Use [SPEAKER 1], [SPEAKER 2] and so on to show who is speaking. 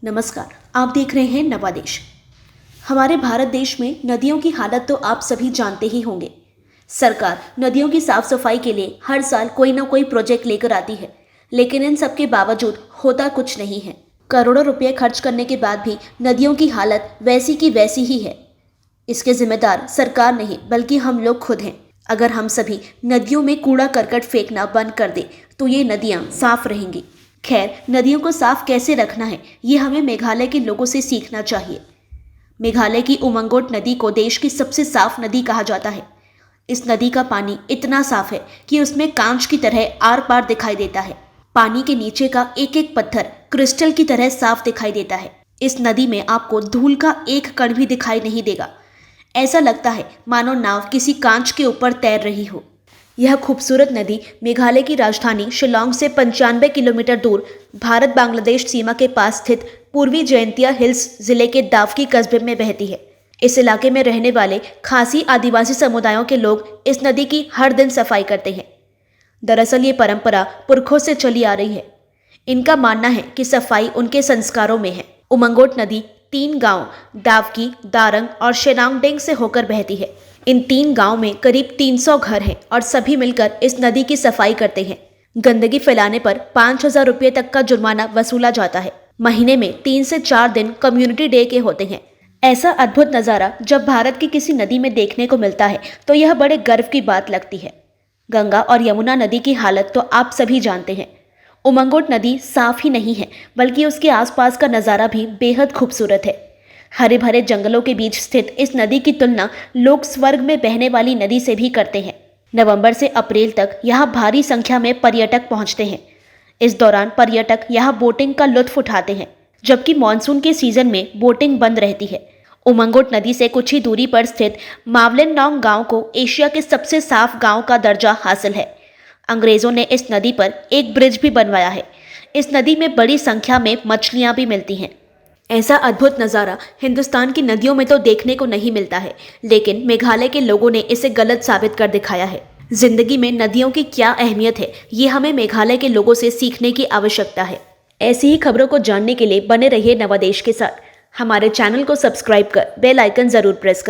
[SPEAKER 1] नमस्कार, आप देख रहे हैं नवादेश। हमारे भारत देश में नदियों की हालत तो आप सभी जानते ही होंगे। सरकार नदियों की साफ सफाई के लिए हर साल कोई ना कोई प्रोजेक्ट लेकर आती है, लेकिन इन सब के बावजूद होता कुछ नहीं है। करोड़ों रुपए खर्च करने के बाद भी नदियों की हालत वैसी की वैसी ही है। इसके जिम्मेदार सरकार नहीं बल्कि हम लोग खुद हैं। अगर हम सभी नदियों में कूड़ा करकट फेंकना बंद कर दें तो ये नदियाँ साफ रहेंगी। खैर, नदियों को साफ कैसे रखना है ये हमें मेघालय के लोगों से सीखना चाहिए। मेघालय की उमंगोट नदी को देश की सबसे साफ नदी कहा जाता है। इस नदी का पानी इतना साफ है कि उसमें कांच की तरह आर पार दिखाई देता है। पानी के नीचे का एक एक पत्थर क्रिस्टल की तरह साफ दिखाई देता है। इस नदी में आपको धूल का एक कण भी दिखाई नहीं देगा। ऐसा लगता है मानो नाव किसी कांच के ऊपर तैर रही हो। यह खूबसूरत नदी मेघालय की राजधानी शिलांग से 95 किलोमीटर दूर भारत बांग्लादेश सीमा के पास स्थित पूर्वी जयंतिया हिल्स जिले के दावकी कस्बे में बहती है। इस इलाके में रहने वाले खासी आदिवासी समुदायों के लोग इस नदी की हर दिन सफाई करते हैं। दरअसल ये परंपरा पुरखों से चली आ रही है। इनका मानना है कि सफाई उनके संस्कारों में है। उमंगोट नदी 3 गांव दावकी, दारंग और शेनांगडेंग से होकर बहती है। इन 3 गांव में करीब 300 घर हैं और सभी मिलकर इस नदी की सफाई करते हैं। गंदगी फैलाने पर 5,000 रुपये तक का जुर्माना वसूला जाता है। महीने में 3 से 4 दिन कम्युनिटी डे के होते हैं। ऐसा अद्भुत नज़ारा जब भारत की किसी नदी में देखने को मिलता है तो यह बड़े गर्व की बात लगती है। गंगा और यमुना नदी की हालत तो आप सभी जानते हैं। उमंगोट नदी साफ ही नहीं है बल्कि उसके आसपास का नज़ारा भी बेहद खूबसूरत है। हरे भरे जंगलों के बीच स्थित इस नदी की तुलना लोग स्वर्ग में बहने वाली नदी से भी करते हैं। नवंबर से अप्रैल तक यहाँ भारी संख्या में पर्यटक पहुँचते हैं। इस दौरान पर्यटक यहाँ बोटिंग का लुत्फ उठाते हैं, जबकि मानसून के सीजन में बोटिंग बंद रहती है। उमंगोट नदी से कुछ ही दूरी पर स्थित मावलेनडोंग गांव को एशिया के सबसे साफ गांव का दर्जा हासिल है। अंग्रेजों ने इस नदी पर एक ब्रिज भी बनवाया है। इस नदी में बड़ी संख्या में मछलियां भी मिलती हैं। ऐसा अद्भुत नज़ारा हिंदुस्तान की नदियों में तो देखने को नहीं मिलता है, लेकिन मेघालय के लोगों ने इसे गलत साबित कर दिखाया है। जिंदगी में नदियों की क्या अहमियत है ये हमें मेघालय के लोगों से सीखने की आवश्यकता है। ऐसी ही खबरों को जानने के लिए बने रहिए नवादेश के साथ। हमारे चैनल को सब्सक्राइब कर बेल आइकन जरूर प्रेस करें।